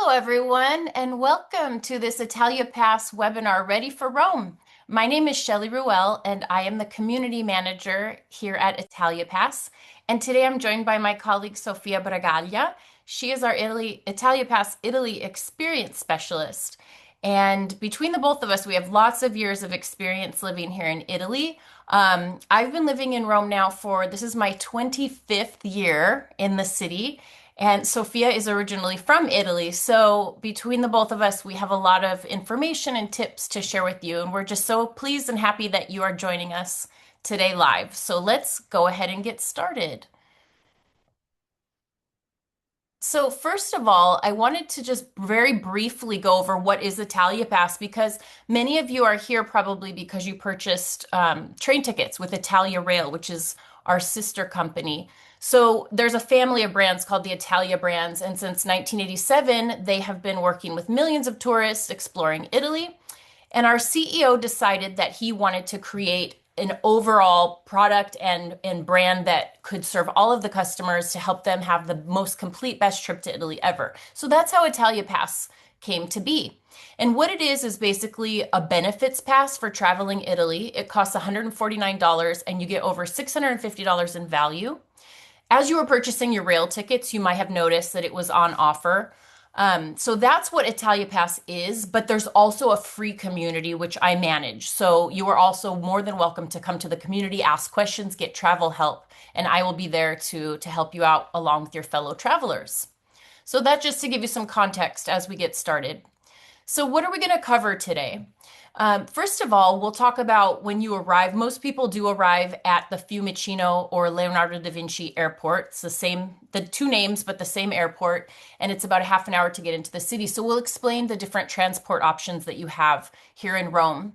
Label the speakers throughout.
Speaker 1: Hello, everyone, and welcome to this Italia Pass webinar, Ready for Rome. My name is Shelley Ruel, and I am the community manager here at Italia Pass. And today I'm joined by my colleague Sofia Bragaglia. She is our Italia Pass Italy experience specialist. And between the both of us, we have lots of years of experience living here in Italy. I've been living in Rome now this is my 25th year in the city. And Sophia is originally from Italy. So between the both of us, we have a lot of information and tips to share with you. And we're just so pleased and happy that you are joining us today live. So let's go ahead and get started. So first of all, I wanted to just very briefly go over what is Italia Pass because many of you are here probably because you purchased train tickets with Italia Rail, which is our sister company. So there's a family of brands called the Italia brands, and since 1987, they have been working with millions of tourists exploring Italy. And our CEO decided that he wanted to create an overall product and brand that could serve all of the customers to help them have the most complete best trip to Italy ever. So that's how Italia Pass came to be. And what it is basically a benefits pass for traveling Italy. It costs $149 and you get over $650 in value. As you were purchasing your rail tickets, you might have noticed that it was on offer. So that's what Italia Pass is, but there's also a free community which I manage. So you are also more than welcome to come to the community, ask questions, get travel help, and I will be there to help you out along with your fellow travelers. So that's just to give you some context as we get started. So what are we going to cover today? First of all, we'll talk about when you arrive. Most people do arrive at the Fiumicino or Leonardo da Vinci Airport. It's the two names, but the same airport, and it's about a half an hour to get into the city. So we'll explain the different transport options that you have here in Rome.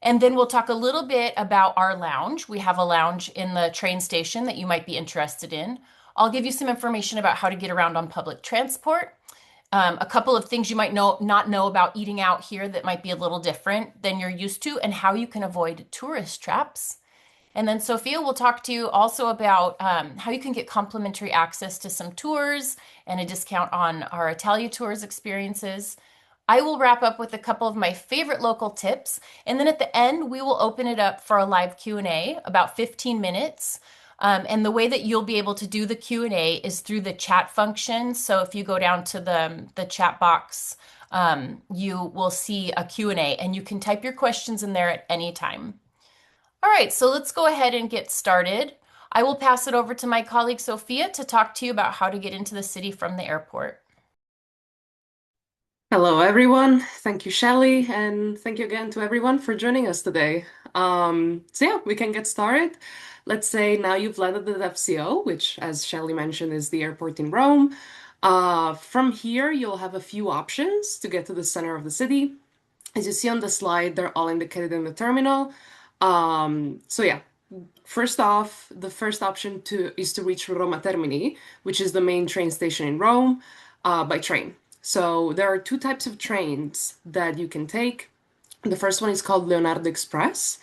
Speaker 1: And then we'll talk a little bit about our lounge. We have a lounge in the train station that you might be interested in. I'll give you some information about how to get around on public transport. A couple of things you might not know about eating out here that might be a little different than you're used to, and how you can avoid tourist traps. And then Sophia will talk to you also about how you can get complimentary access to some tours and a discount on our Italia Tours experiences. I will wrap up with a couple of my favorite local tips, and then at the end we will open it up for a live Q&A, about 15 minutes. And the way that you'll be able to do the Q&A is through the chat function. So if you go down to the chat box, you will see a Q&A and you can type your questions in there at any time. All right, so let's go ahead and get started. I will pass it over to my colleague Sophia to talk to you about how to get into the city from the airport.
Speaker 2: Hello, everyone. Thank you, Shelley, and thank you again to everyone for joining us today. So yeah, we can get started. Let's say now you've landed at FCO, which, as Shelley mentioned, is the airport in Rome. From here, you'll have a few options to get to the center of the city. As you see on the slide, they're all indicated in the terminal. So yeah, first off, the first option is to reach Roma Termini, which is the main train station in Rome, by train. So there are two types of trains that you can take. The first one is called Leonardo Express,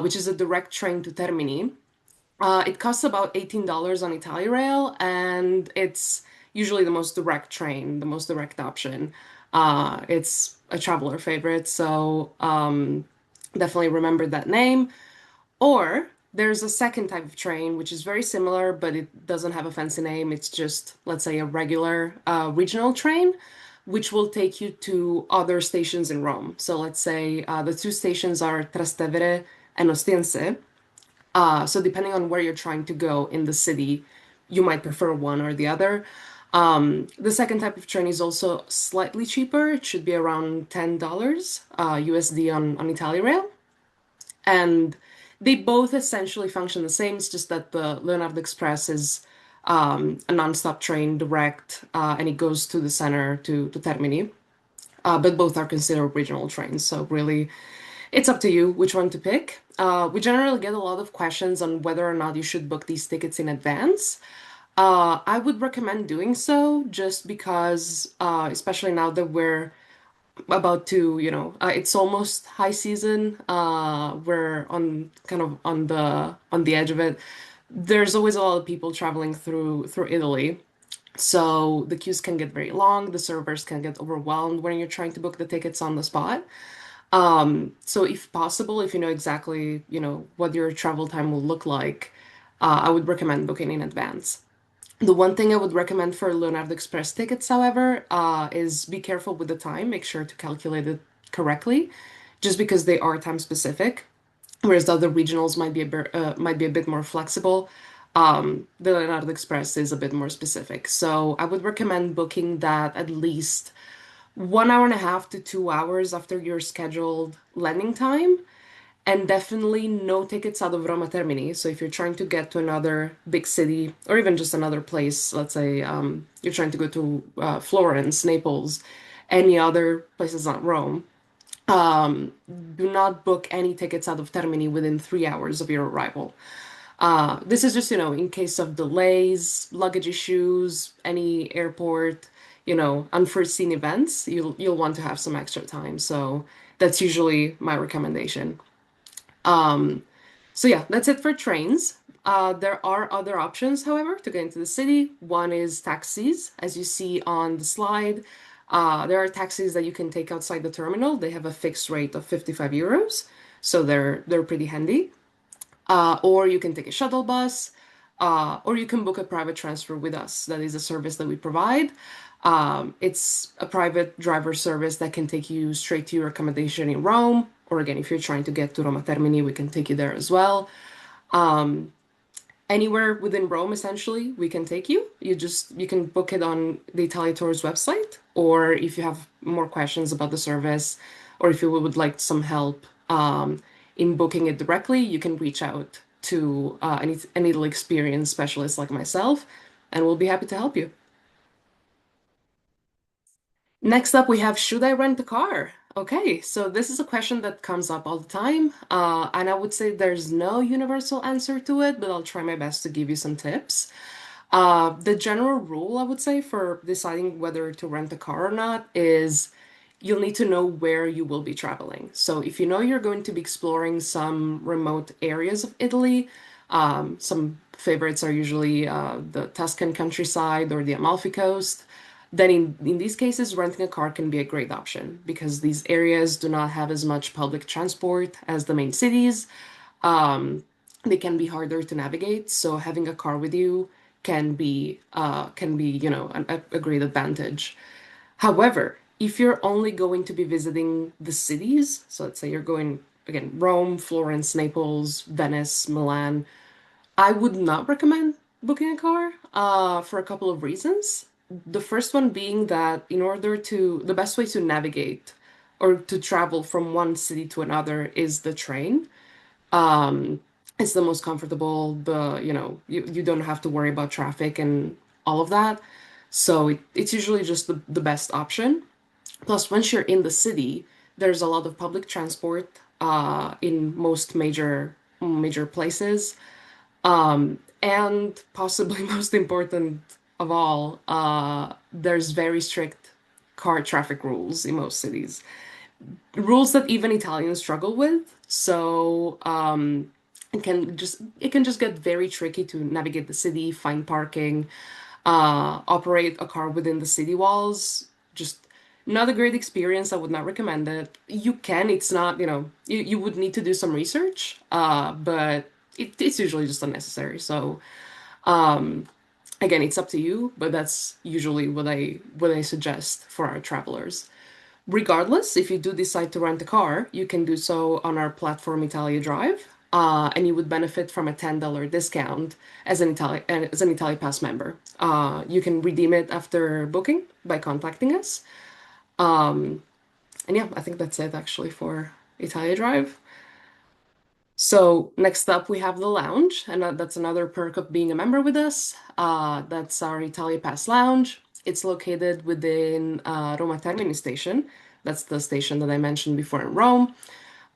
Speaker 2: which is a direct train to Termini. It costs about $18 on Italiarail, and it's usually the most direct train, the most direct option. It's a traveler favorite, so definitely remember that name. Or there's a second type of train, which is very similar, but it doesn't have a fancy name. It's just, let's say, a regular regional train, which will take you to other stations in Rome. So let's say the two stations are Trastevere and Ostiense. So depending on where you're trying to go in the city, you might prefer one or the other. The second type of train is also slightly cheaper. It should be around $10 USD on Italiarail. And they both essentially function the same. It's just that the Leonardo Express is a non-stop train direct, and it goes to the center to Termini. But both are considered regional trains, so really it's up to you which one to pick. We generally get a lot of questions on whether or not you should book these tickets in advance. I would recommend doing so just because, especially now that we're about to, it's almost high season. We're on kind of on the edge of it. There's always a lot of people traveling through Italy. So the queues can get very long, the servers can get overwhelmed when you're trying to book the tickets on the spot. So if possible, if you know exactly, what your travel time will look like, I would recommend booking in advance. The one thing I would recommend for Leonardo Express tickets, however, is be careful with the time. Make sure to calculate it correctly, just because they are time specific, whereas the other regionals might be a bit more flexible. The Leonardo Express is a bit more specific. So I would recommend booking that at least 1 hour and a half to 2 hours after your scheduled landing time, and definitely no tickets out of Roma Termini. So if you're trying to get to another big city or even just another place, let's say you're trying to go to Florence, Naples, any other places not Rome, um, do not book any tickets out of Termini within 3 hours of your arrival. This is just, in case of delays, luggage issues, any airport, unforeseen events, you'll want to have some extra time. So that's usually my recommendation. Um, so yeah, that's it for trains. There are other options, however, to get into the city. One is taxis, as you see on the slide. There are taxis that you can take outside the terminal. They have a fixed rate of 55 euros, so they're pretty handy. Or you can take a shuttle bus, or you can book a private transfer with us. That is a service that we provide. It's a private driver service that can take you straight to your accommodation in Rome. Or again, if you're trying to get to Roma Termini, we can take you there as well. Um, Anywhere within Rome, essentially, we can take you. You can book it on the Italia Tours website, or if you have more questions about the service, or if you would like some help in booking it directly, you can reach out to an Italy experience specialist like myself, and we'll be happy to help you. Next up, we have should I rent a car? Okay, so this is a question that comes up all the time, and I would say there's no universal answer to it, but I'll try my best to give you some tips. The general rule, I would say, for deciding whether to rent a car or not is you'll need to know where you will be traveling. So if you know you're going to be exploring some remote areas of Italy, some favorites are usually the Tuscan countryside or the Amalfi Coast. Then in these cases, renting a car can be a great option because these areas do not have as much public transport as the main cities. Um, they can be harder to navigate, so having a car with you can be, a great advantage. However, if you're only going to be visiting the cities, so let's say you're going again, Rome, Florence, Naples, Venice, Milan, I would not recommend booking a car for a couple of reasons. The first one being that the best way to navigate or to travel from one city to another is the train. Um, it's the most comfortable, you don't have to worry about traffic and all of that. So it's usually just the best option. Plus, once you're in the city, there's a lot of public transport in most major places. And possibly most important of all, there's very strict car traffic rules in most cities. Rules that even Italians struggle with. So it can just get very tricky to navigate the city, find parking, operate a car within the city walls. Just not a great experience. I would not recommend it. You can, it's not, you would need to do some research, but it's usually just unnecessary. So again, it's up to you, but that's usually what I suggest for our travelers. Regardless, if you do decide to rent a car, you can do so on our platform Italia Drive, and you would benefit from a $10 discount as an Italia Pass member. You can redeem it after booking by contacting us. And yeah, I think that's it actually for Italia Drive. So next up, we have the lounge, and that's another perk of being a member with us. That's our Italia Pass lounge. It's located within Roma Termini station. That's the station that I mentioned before in Rome.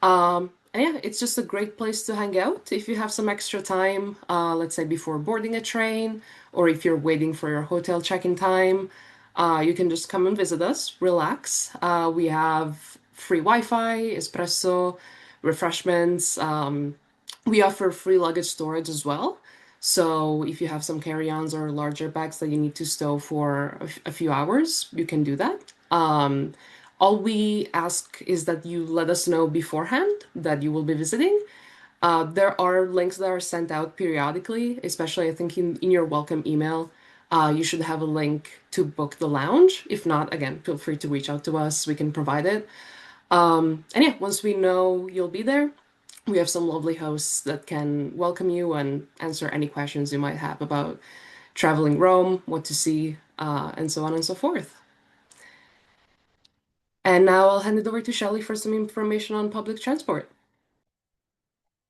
Speaker 2: And yeah, it's just a great place to hang out if you have some extra time, let's say before boarding a train, or if you're waiting for your hotel check-in time. You can just come and visit us, relax. We have free Wi-Fi, espresso, refreshments. We offer free luggage storage as well. So if you have some carry-ons or larger bags that you need to stow for a few hours, you can do that. All we ask is that you let us know beforehand that you will be visiting. There are links that are sent out periodically, especially I think in your welcome email. You should have a link to book the lounge. If not, again, feel free to reach out to us. We can provide it. And yeah, once we know you'll be there, we have some lovely hosts that can welcome you and answer any questions you might have about traveling Rome, what to see, and so on and so forth. And now I'll hand it over to Shelley for some information on public transport.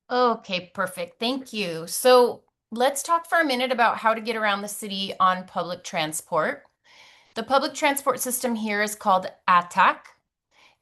Speaker 1: Okay, perfect. Thank you. So let's talk for a minute about how to get around the city on public transport. The public transport system here is called ATAC.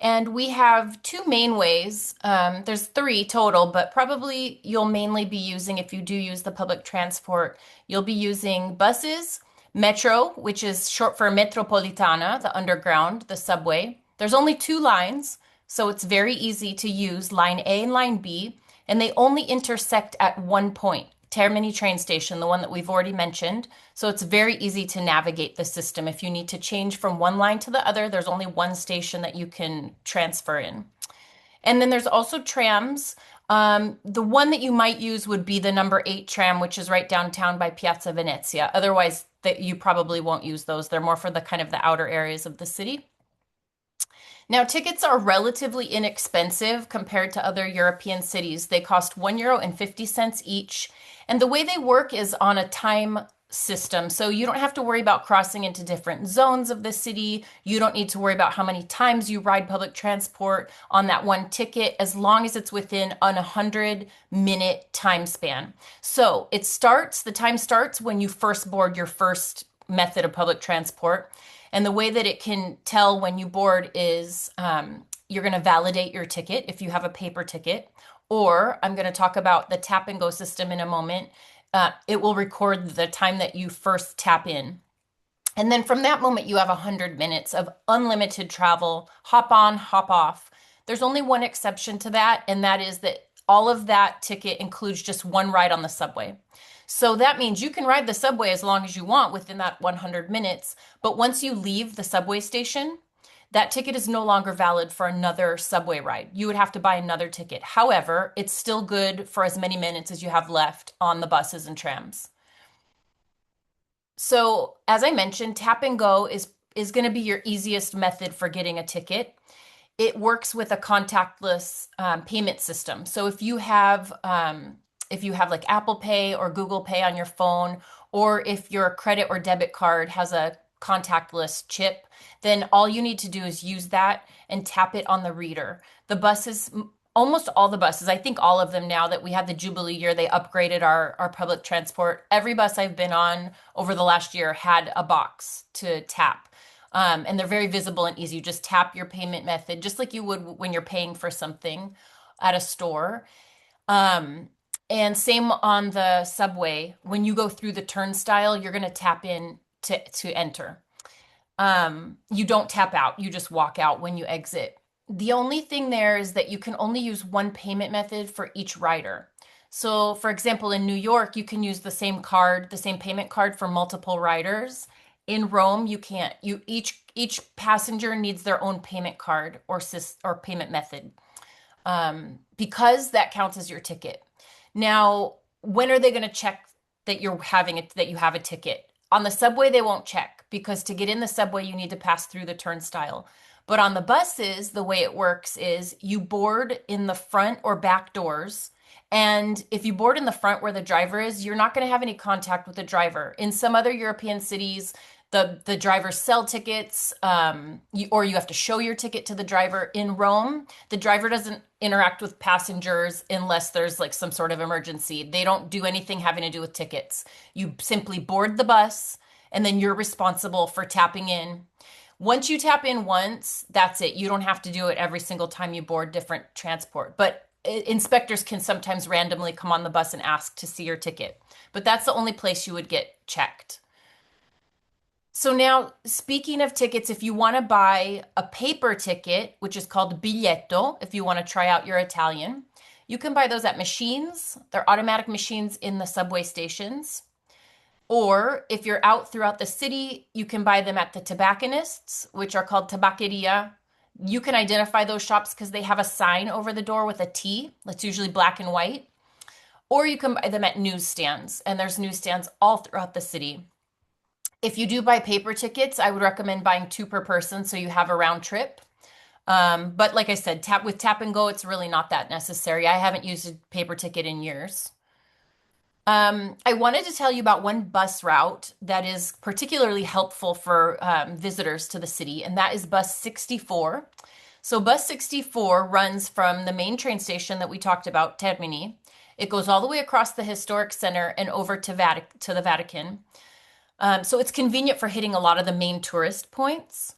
Speaker 1: And we have two main ways. There's three total, but probably you'll mainly be using, if you do use the public transport, you'll be using buses, metro, which is short for Metropolitana, the underground, the subway. There's only two lines, so it's very easy to use line A and line B, and they only intersect at one point. Termini train station, the one that we've already mentioned. So it's very easy to navigate the system. If you need to change from one line to the other, there's only one station that you can transfer in. And then there's also trams. The one that you might use would be the number 8 tram, which is right downtown by Piazza Venezia. Otherwise, that you probably won't use those. They're more for the kind of the outer areas of the city. Now, tickets are relatively inexpensive compared to other European cities. They cost €1.50 each. And the way they work is on a time system. So you don't have to worry about crossing into different zones of the city. You don't need to worry about how many times you ride public transport on that one ticket, as long as it's within an 100-minute time span. So the time starts when you first board your first method of public transport. And the way that it can tell when you board is you're going to validate your ticket if you have a paper ticket, or I'm going to talk about the tap and go system in a moment. It will record the time that you first tap in. And then from that moment, you have 100 minutes of unlimited travel, hop on, hop off. There's only one exception to that, and that is that all of that ticket includes just one ride on the subway. So that means you can ride the subway as long as you want within that 100 minutes, but once you leave the subway station, that ticket is no longer valid for another subway ride. You would have to buy another ticket. However, it's still good for as many minutes as you have left on the buses and trams. So, as I mentioned, tap and go is going to be your easiest method for getting a ticket. It works with a contactless payment system. So if you have like Apple Pay or Google Pay on your phone, or if your credit or debit card has a contactless chip, then all you need to do is use that and tap it on the reader. The buses, almost all the buses, I think all of them, now that we had the Jubilee year, they upgraded our public transport. Every bus I've been on over the last year had a box to tap. And they're very visible and easy. You just tap your payment method, just like you would when you're paying for something at a store. Um, and same on the subway. When you go through the turnstile, you're going to tap in to enter. You don't tap out, you just walk out when you exit. The only thing there is that you can only use one payment method for each rider. So, for example, in New York, you can use the same card, the same payment card for multiple riders. In Rome, you can't. Each passenger needs their own payment card or payment method, because that counts as your ticket. Now, when are they going to check that that you have a ticket? On the subway, they won't check, because to get in the subway, you need to pass through the turnstile. But on the buses, the way it works is you board in the front or back doors. And if you board in the front where the driver is, you're not going to have any contact with the driver. In some other European cities, the drivers sell tickets, or you have to show your ticket to the driver. In Rome, the driver doesn't interact with passengers unless there's like some sort of emergency. They don't do anything having to do with tickets. You simply board the bus, and then you're responsible for tapping in. Once you tap in once, that's it. You don't have to do it every single time you board different transport. But inspectors can sometimes randomly come on the bus and ask to see your ticket. But that's the only place you would get checked. So now, speaking of tickets, if you want to buy a paper ticket, which is called biglietto, if you want to try out your Italian, You can buy those at machines. They're automatic machines in the subway stations. Or if you're out throughout the city, you can buy them at the tobacconists, which are called tabaqueria. You can identify those shops because they have a sign over the door with a T that's usually black and white. Or you can buy them at newsstands, and there's newsstands all throughout the city. If you do buy paper tickets, I would recommend buying two per person so you have a round trip. But like I said, Tap and Go, it's really not that necessary. I haven't used a paper ticket in years. I wanted to tell you about one bus route that is particularly helpful for visitors to the city, and that is bus 64. So bus 64 runs from the main train station that we talked about, Termini. It goes all the way across the historic center and over to the Vatican. So it's convenient for hitting a lot of the main tourist points.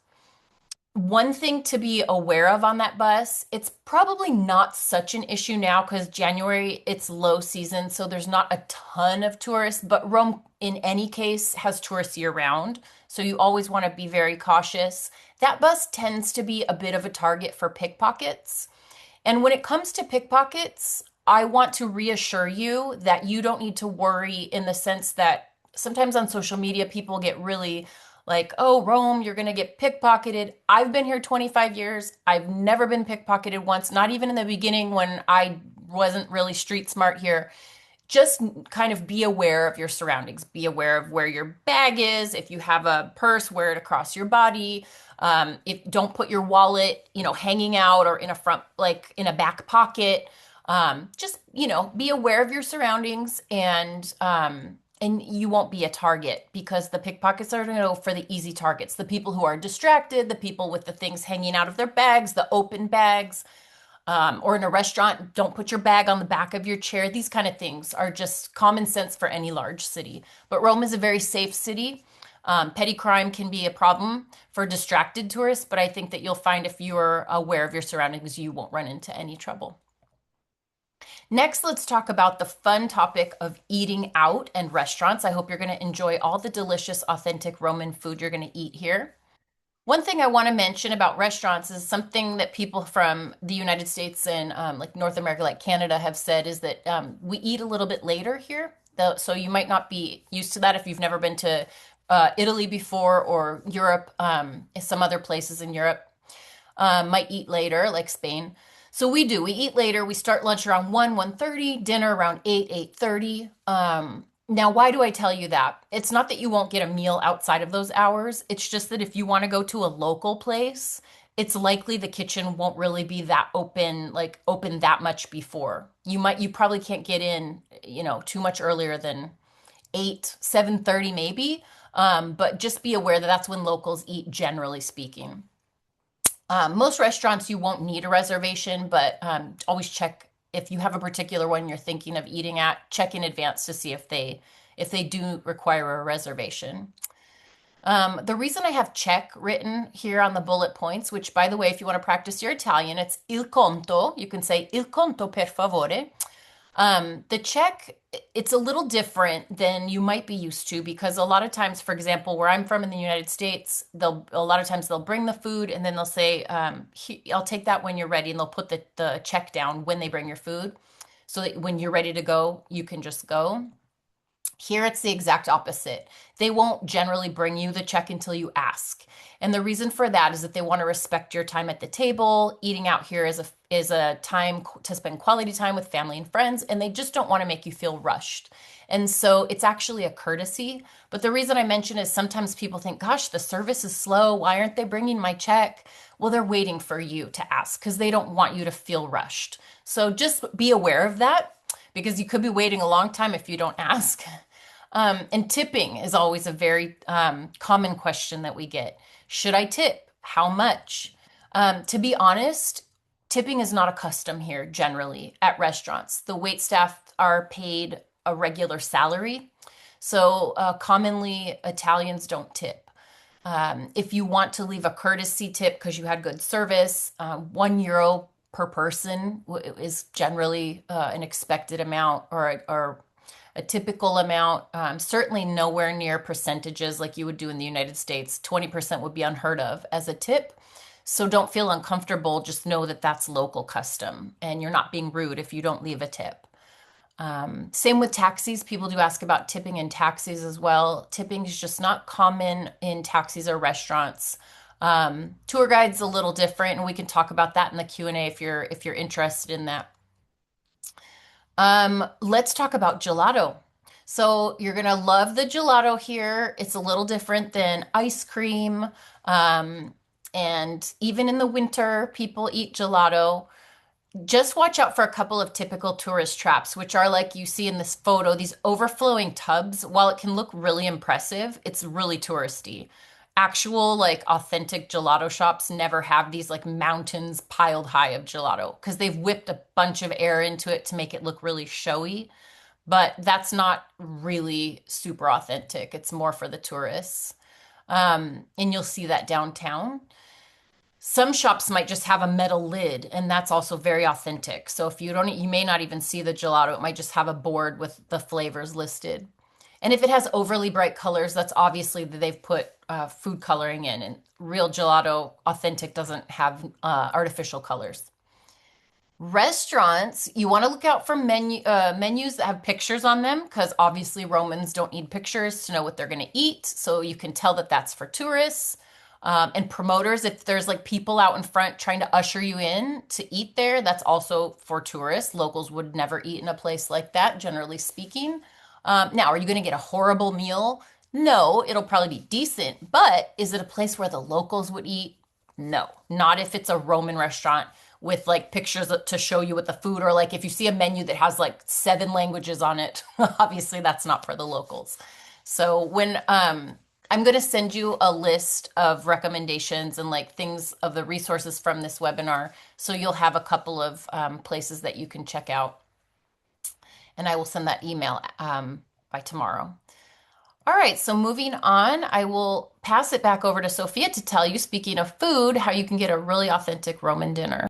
Speaker 1: One thing to be aware of on that bus, it's probably not such an issue now because January, it's low season, so there's not a ton of tourists, but Rome, in any case, has tourists year round. So you always want to be very cautious. That bus tends to be a bit of a target for pickpockets. And when it comes to pickpockets, I want to reassure you that you don't need to worry in the sense that sometimes on social media, people get really like, oh, Rome, you're going to get pickpocketed. I've been here 25 years. I've never been pickpocketed once, not even in the beginning when I wasn't really street smart here. Just kind of be aware of your surroundings. Be aware of where your bag is. If you have a purse, wear it across your body. If don't put your wallet, hanging out or in a front, like in a back pocket. Just, be aware of your surroundings and you won't be a target because the pickpockets are going to go for the easy targets, the people who are distracted, the people with the things hanging out of their bags, the open bags, or in a restaurant, don't put your bag on the back of your chair. These kind of things are just common sense for any large city. But Rome is a very safe city. Petty crime can be a problem for distracted tourists, but I think that you'll find if you're aware of your surroundings, you won't run into any trouble. Next, let's talk about the fun topic of eating out and restaurants. I hope you're going to enjoy all the delicious, authentic Roman food you're going to eat here. One thing I want to mention about restaurants is something that people from the United States and like North America, like Canada, have said is that we eat a little bit later here. So you might not be used to that if you've never been to Italy before or Europe, some other places in Europe might eat later, like Spain. So we do. We eat later. We start lunch around 1:30, dinner around 8:30. Now, why do I tell you that? It's not that you won't get a meal outside of those hours. It's just that if you want to go to a local place, it's likely the kitchen won't really be that open, like open that much before. You probably can't get in, too much earlier than 8, 7:30 maybe. But just be aware that that's when locals eat, generally speaking. Most restaurants you won't need a reservation, but always check if you have a particular one you're thinking of eating at, check in advance to see if they do require a reservation. The reason I have check written here on the bullet points, which by the way, if you want to practice your Italian, it's il conto. You can say il conto per favore. The check, it's a little different than you might be used to because a lot of times, for example, where I'm from in the United States, a lot of times they'll bring the food and then they'll say, I'll take that when you're ready, and they'll put the check down when they bring your food. So that when you're ready to go, you can just go. Here it's the exact opposite. They won't generally bring you the check until you ask. And the reason for that is that they want to respect your time at the table. Eating out here is a time to spend quality time with family and friends, and they just don't want to make you feel rushed. And so it's actually a courtesy. But the reason I mention is sometimes people think, gosh, the service is slow. Why aren't they bringing my check? Well, they're waiting for you to ask because they don't want you to feel rushed. So just be aware of that because you could be waiting a long time if you don't ask. And tipping is always a very common question that we get. Should I tip? How much? To be honest, tipping is not a custom here generally at restaurants. The wait staff are paid a regular salary. So commonly, Italians don't tip. If you want to leave a courtesy tip because you had good service, €1 per person is generally an expected amount or a typical amount. Certainly nowhere near percentages like you would do in the United States. 20% would be unheard of as a tip. So don't feel uncomfortable. Just know that that's local custom and you're not being rude if you don't leave a tip. Same with taxis. People do ask about tipping in taxis as well. Tipping is just not common in taxis or restaurants. Tour guides a little different, and we can talk about that in the Q&A if you're interested in that. Let's talk about gelato. So you're gonna love the gelato here. It's a little different than ice cream. Um, and even in the winter, people eat gelato. Just watch out for a couple of typical tourist traps, which are like you see in this photo, these overflowing tubs. While it can look really impressive, it's really touristy. Actual, like authentic gelato shops never have these like mountains piled high of gelato because they've whipped a bunch of air into it to make it look really showy. But that's not really super authentic. It's more for the tourists. And you'll see that downtown. Some shops might just have a metal lid, and that's also very authentic. So if you don't, you may not even see the gelato. It might just have a board with the flavors listed. And if it has overly bright colors, that's obviously that they've put food coloring in. And real gelato, authentic, doesn't have artificial colors. Restaurants, you want to look out for menus that have pictures on them because obviously Romans don't need pictures to know what they're going to eat. So you can tell that that's for tourists. And promoters, if there's like people out in front trying to usher you in to eat there, that's also for tourists. Locals would never eat in a place like that, generally speaking. Now, are you going to get a horrible meal? No, it'll probably be decent, but is it a place where the locals would eat? No, not if it's a Roman restaurant with like pictures to show you what the food, or like if you see a menu that has like seven languages on it, obviously that's not for the locals. So when I'm going to send you a list of recommendations and like things of the resources from this webinar. So you'll have a couple of places that you can check out. And I will send that email by tomorrow. All right, so moving on, I will pass it back over to Sophia to tell you, speaking of food, how you can get a really authentic Roman dinner.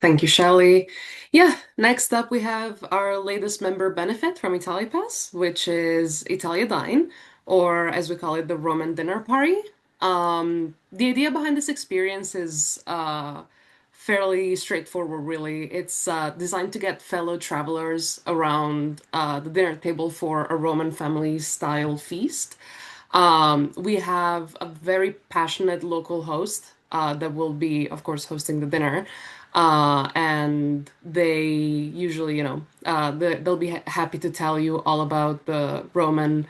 Speaker 2: Thank you, Shelley. Yeah, next up we have our latest member benefit from ItaliaPass, which is Italia Dine, or as we call it, the Roman dinner party. The idea behind this experience is fairly straightforward, really. It's designed to get fellow travelers around the dinner table for a Roman family style feast. We have a very passionate local host that will be, of course, hosting the dinner. And they usually, they'll be happy to tell you all about the Roman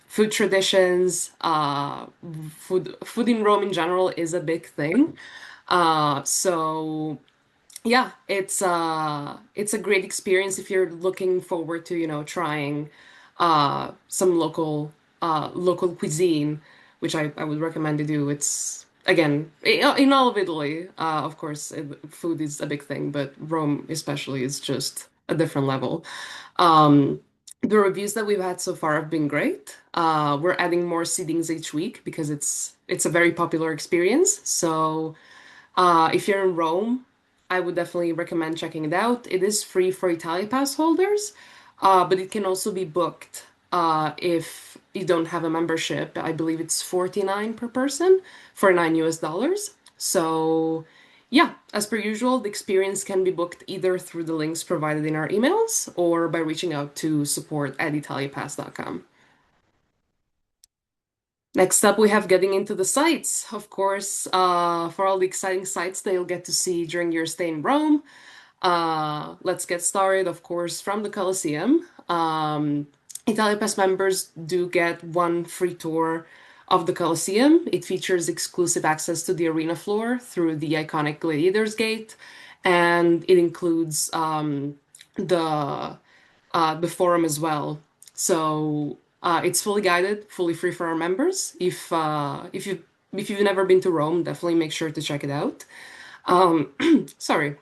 Speaker 2: food traditions. Food in Rome in general is a big thing. So yeah, it's a great experience if you're looking forward to, trying some local cuisine, which I would recommend to do. It's again in all of Italy, of course, food is a big thing, but Rome especially is just a different level. Um, the reviews that we've had so far have been great. We're adding more seatings each week because it's a very popular experience. So. If you're in Rome, I would definitely recommend checking it out. It is free for Italia Pass holders, but it can also be booked if you don't have a membership. I believe it's 49 per person for $9 US. So, yeah, as per usual, the experience can be booked either through the links provided in our emails or by reaching out to support@italiapass.com. Next up, we have getting into the sites. Of course, for all the exciting sites that you'll get to see during your stay in Rome. Let's get started, of course, from the Colosseum. Italia Pass members do get one free tour of the Colosseum. It features exclusive access to the arena floor through the iconic Gladiators Gate, and it includes the the forum as well. So it's fully guided, fully free for our members. If you've never been to Rome, definitely make sure to check it out. Um, sorry.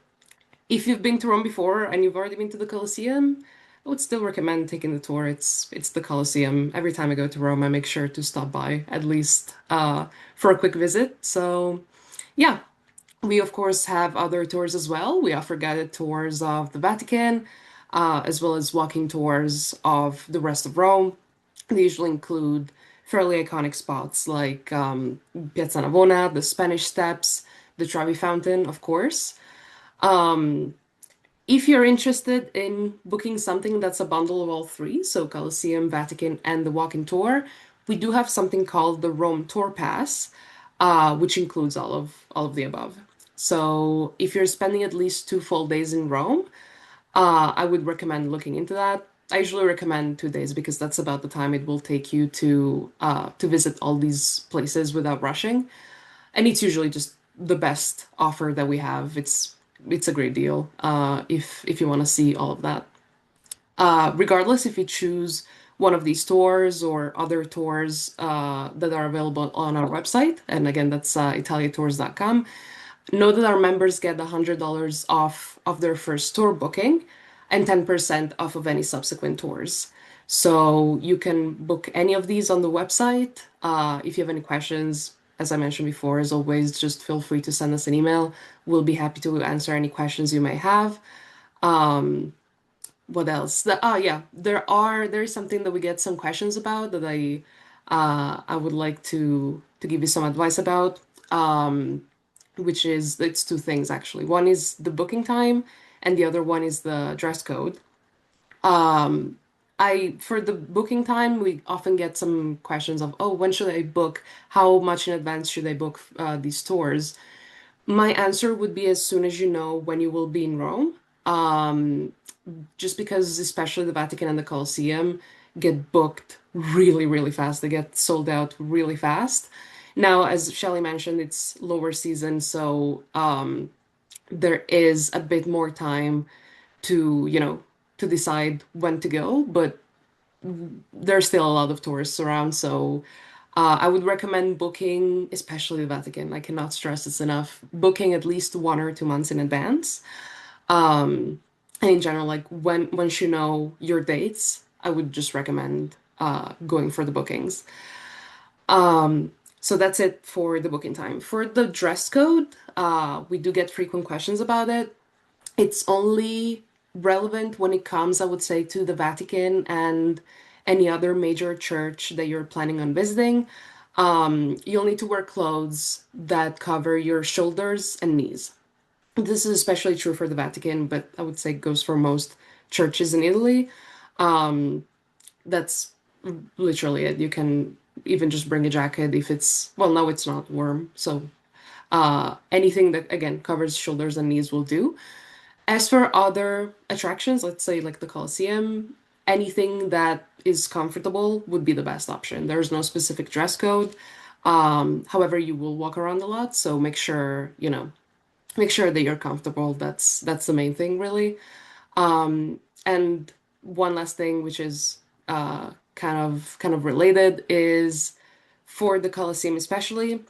Speaker 2: If you've been to Rome before and you've already been to the Colosseum, I would still recommend taking the tour. It's the Colosseum. Every time I go to Rome, I make sure to stop by at least for a quick visit. So yeah, we of course have other tours as well. We offer guided tours of the Vatican, as well as walking tours of the rest of Rome. They usually include fairly iconic spots like Piazza Navona, the Spanish Steps, the Trevi Fountain, of course. Um, if you're interested in booking something that's a bundle of all three, so Colosseum, Vatican, and the walking tour, we do have something called the Rome Tour Pass, which includes all of the above. So if you're spending at least 2 full days in Rome, I would recommend looking into that. I usually recommend 2 days because that's about the time it will take you to visit all these places without rushing. And it's usually just the best offer that we have. It's a great deal if you want to see all of that. Regardless if you choose one of these tours or other tours that are available on our website, and again, that's italiatours.com. Know that our members get $100 off of their first tour booking and 10% off of any subsequent tours. So you can book any of these on the website. If you have any questions, as I mentioned before, as always, just feel free to send us an email. We'll be happy to answer any questions you may have. Um, what else? Yeah, there is something that we get some questions about that I would like to give you some advice about. Which is it's two things actually. One is the booking time, and the other one is the dress code. Um, I for the booking time, we often get some questions of, oh, when should I book? How much in advance should I book these tours? My answer would be as soon as you know when you will be in Rome. Um, just because especially the Vatican and the Colosseum get booked really, really fast. They get sold out really fast. Now, as Shelley mentioned, it's lower season, so there is a bit more time to decide when to go, but there's still a lot of tourists around, so I would recommend booking, especially the Vatican. I cannot stress this enough. Booking at least 1 or 2 months in advance. And in general, like once you know your dates, I would just recommend going for the bookings. So that's it for the booking time. For the dress code, we do get frequent questions about it. It's only relevant when it comes, I would say, to the Vatican and any other major church that you're planning on visiting. You'll need to wear clothes that cover your shoulders and knees. This is especially true for the Vatican, but I would say goes for most churches in Italy. Um, that's literally it. You can even just bring a jacket if it's, well, no, it's not warm. So anything that, again, covers shoulders and knees will do. As for other attractions, let's say like the Colosseum, anything that is comfortable would be the best option. There's no specific dress code. However, you will walk around a lot, so make sure that you're comfortable. That's the main thing, really. And one last thing, which is kind of related, is for the Colosseum especially,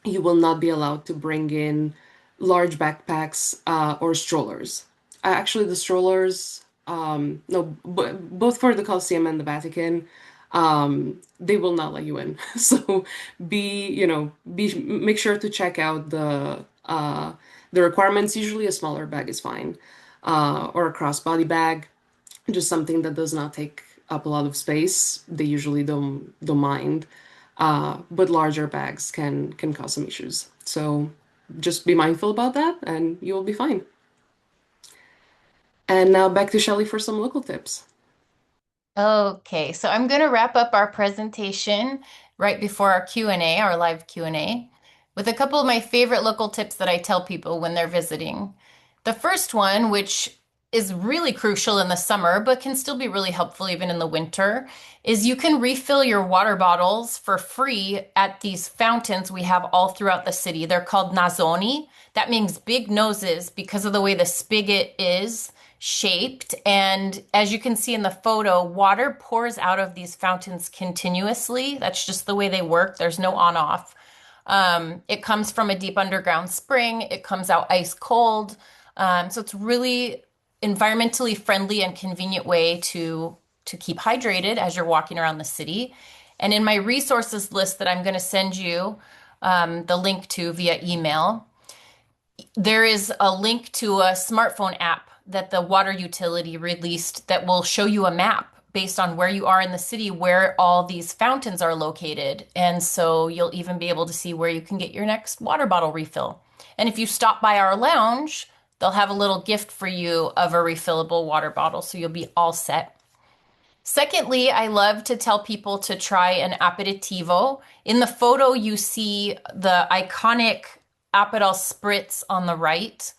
Speaker 2: you will not be allowed to bring in large backpacks or strollers. Actually, the strollers, no, both for the Colosseum and the Vatican, they will not let you in. So make sure to check out the requirements. Usually, a smaller bag is fine, or a crossbody bag, just something that does not take up a lot of space. They usually don't mind, but larger bags can cause some issues. So just be mindful about that, and you will be fine. And now back to Shelley for some local tips.
Speaker 1: Okay, so I'm going to wrap up our presentation right before our Q&A, our live Q&A, with a couple of my favorite local tips that I tell people when they're visiting. The first one, which is really crucial in the summer, but can still be really helpful even in the winter, is you can refill your water bottles for free at these fountains we have all throughout the city. They're called Nazzoni. That means big noses because of the way the spigot is shaped. And as you can see in the photo, water pours out of these fountains continuously. That's just the way they work. There's no on off. It comes from a deep underground spring. It comes out ice cold. So it's really environmentally friendly and convenient way to keep hydrated as you're walking around the city. And in my resources list that I'm going to send you the link to via email, there is a link to a smartphone app that the water utility released that will show you a map based on where you are in the city, where all these fountains are located. And so you'll even be able to see where you can get your next water bottle refill. And if you stop by our lounge, they'll have a little gift for you of a refillable water bottle. So you'll be all set. Secondly, I love to tell people to try an aperitivo. In the photo, you see the iconic Aperol Spritz on the right.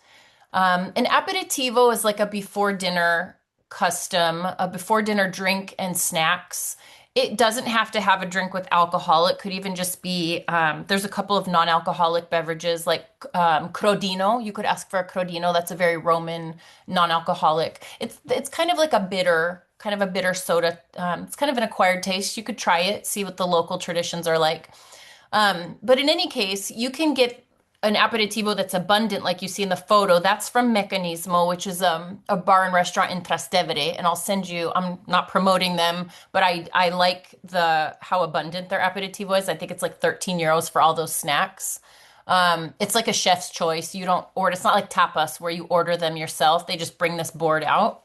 Speaker 1: An aperitivo is like a before dinner custom, a before dinner drink and snacks. It doesn't have to have a drink with alcohol. It could even just be, there's a couple of non-alcoholic beverages like Crodino. You could ask for a Crodino. That's a very Roman non-alcoholic. It's kind of like a bitter, kind of a bitter soda. It's kind of an acquired taste. You could try it, see what the local traditions are like. But in any case, you can get an aperitivo that's abundant, like you see in the photo. That's from Mecanismo, which is a bar and restaurant in Trastevere. And I'll send you, I'm not promoting them, but I like the how abundant their aperitivo is. I think it's like 13 euros for all those snacks. It's like a chef's choice. You don't order, it's not like tapas where you order them yourself. They just bring this board out.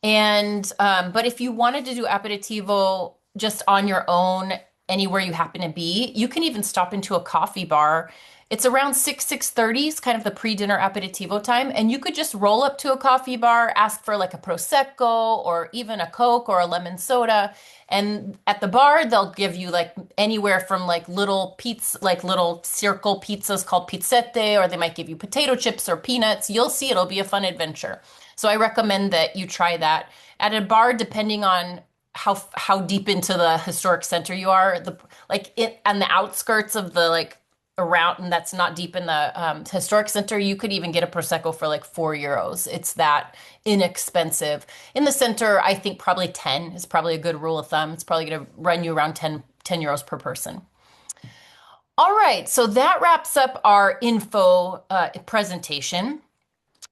Speaker 1: And but if you wanted to do aperitivo just on your own, anywhere you happen to be, you can even stop into a coffee bar. It's around 6:30 is kind of the pre-dinner aperitivo time, and you could just roll up to a coffee bar, ask for like a prosecco or even a Coke or a lemon soda. And at the bar, they'll give you like anywhere from like little pizza, like little circle pizzas called pizzette, or they might give you potato chips or peanuts. You'll see, it'll be a fun adventure. So I recommend that you try that at a bar, depending on how deep into the historic center you are. The like it on the outskirts of the like around, and that's not deep in the historic center. You could even get a prosecco for like 4 euros. It's that inexpensive. In the center, I think probably 10 is probably a good rule of thumb. It's probably going to run you around 10 euros per person. All right, so that wraps up our info presentation.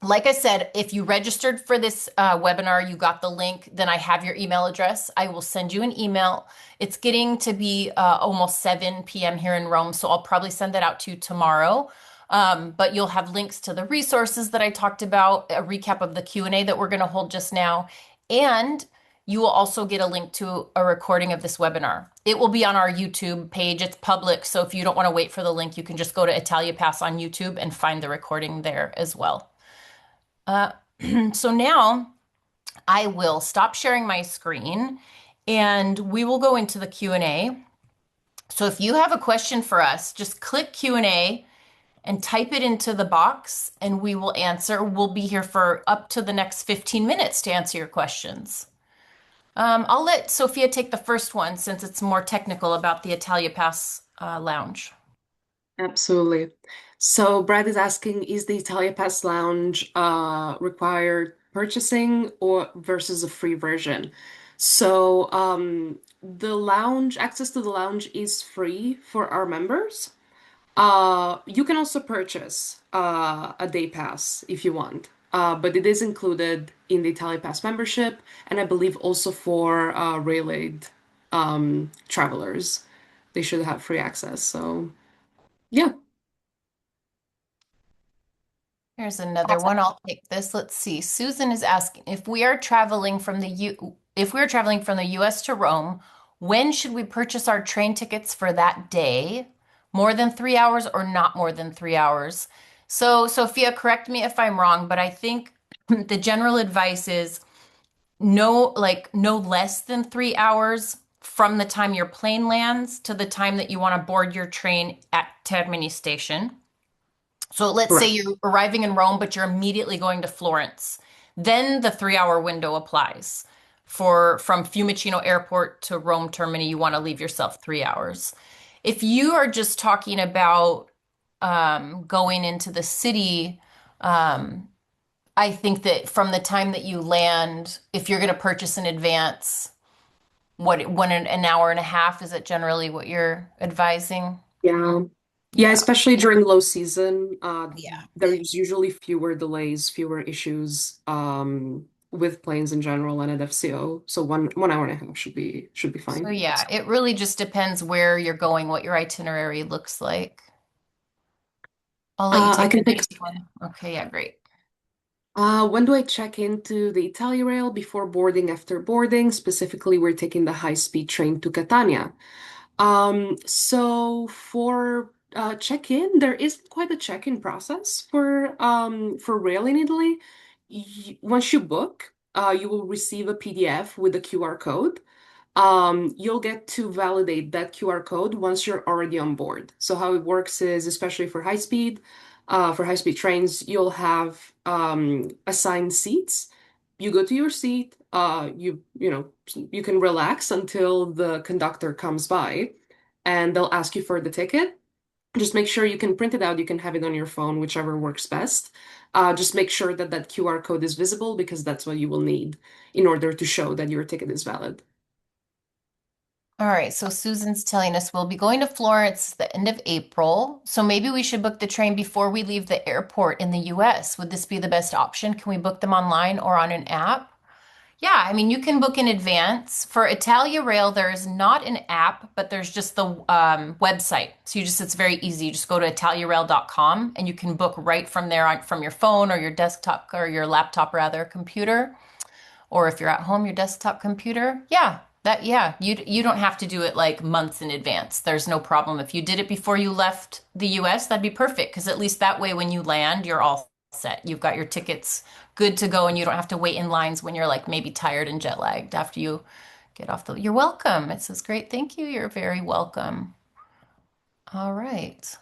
Speaker 1: Like I said, if you registered for this webinar, you got the link, then I have your email address. I will send you an email. It's getting to be almost 7 p.m. here in Rome, so I'll probably send that out to you tomorrow. But you'll have links to the resources that I talked about, a recap of the Q&A that we're going to hold just now, and you will also get a link to a recording of this webinar. It will be on our YouTube page. It's public, so if you don't want to wait for the link, you can just go to Italia Pass on YouTube and find the recording there as well. Uh, so now I will stop sharing my screen and we will go into the Q&A. So if you have a question for us, just click Q&A and type it into the box and we will answer. We'll be here for up to the next 15 minutes to answer your questions. I'll let Sophia take the first one since it's more technical about the Italia Pass lounge.
Speaker 2: Absolutely. So Brad is asking, is the Italia Pass Lounge required purchasing or versus a free version? So the lounge, access to the lounge is free for our members. You can also purchase a day pass if you want, but it is included in the Italia Pass membership, and I believe also for Rail Aid travelers, they should have free access. So yeah.
Speaker 1: Here's another one. I'll take this. Let's see. Susan is asking if we are traveling from the US to Rome, when should we purchase our train tickets for that day? More than 3 hours or not more than 3 hours? So, Sophia, correct me if I'm wrong, but I think the general advice is no less than 3 hours from the time your plane lands to the time that you want to board your train at Termini station. So let's say
Speaker 2: Correct.
Speaker 1: you're arriving in Rome, but you're immediately going to Florence. Then the 3 hour window applies. For from Fiumicino Airport to Rome Termini, you want to leave yourself 3 hours. If you are just talking about going into the city, I think that from the time that you land, if you're going to purchase in advance, one an hour and a half, is it generally what you're advising?
Speaker 2: Yeah. Yeah,
Speaker 1: Yeah.
Speaker 2: especially during low season,
Speaker 1: Yeah.
Speaker 2: there's usually fewer delays, fewer issues with planes in general and at FCO. So one hour and a half should be
Speaker 1: So
Speaker 2: fine.
Speaker 1: yeah, it really just depends where you're going, what your itinerary looks like. I'll let you
Speaker 2: I
Speaker 1: take
Speaker 2: can
Speaker 1: the
Speaker 2: take
Speaker 1: next one. Okay, yeah, great.
Speaker 2: When do I check into the Italia Rail? Before boarding, after boarding? Specifically, we're taking the high-speed train to Catania. So for check-in, there isn't quite a check-in process for rail in Italy. Once you book, you will receive a PDF with a QR code. You'll get to validate that QR code once you're already on board. So how it works is, especially for high speed trains, you'll have assigned seats. You go to your seat. You can relax until the conductor comes by, and they'll ask you for the ticket. Just make sure you can print it out. You can have it on your phone, whichever works best. Just make sure that that QR code is visible because that's what you will need in order to show that your ticket is valid.
Speaker 1: All right, so Susan's telling us we'll be going to Florence the end of April. So maybe we should book the train before we leave the airport in the US. Would this be the best option? Can we book them online or on an app? Yeah, I mean, you can book in advance. For Italia Rail, there is not an app, but there's just the website. So it's very easy. You just go to italiarail.com and you can book right from there from your phone or your desktop or your laptop rather, computer. Or if you're at home, your desktop computer. Yeah, you don't have to do it like months in advance. There's no problem. If you did it before you left the US, that'd be perfect because at least that way when you land, you're all set. You've got your tickets good to go and you don't have to wait in lines when you're like maybe tired and jet lagged after you get off the. You're welcome. It says great. Thank you. You're very welcome. All right.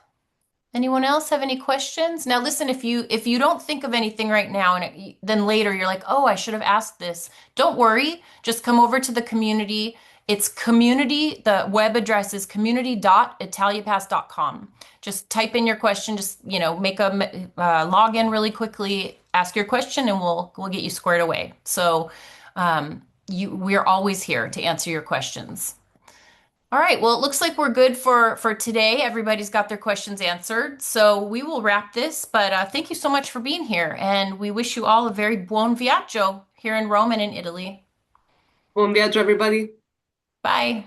Speaker 1: Anyone else have any questions? Now listen, if you don't think of anything right now and then later you're like, "Oh, I should have asked this." Don't worry. Just come over to the community. It's community, the web address is community.italiapass.com. Just type in your question, just, make a login really quickly, ask your question and we'll get you squared away. So, we're always here to answer your questions. All right. Well, it looks like we're good for today. Everybody's got their questions answered. So we will wrap this, but thank you so much for being here, and we wish you all a very buon viaggio here in Rome and in Italy.
Speaker 2: Buon viaggio, everybody.
Speaker 1: Bye.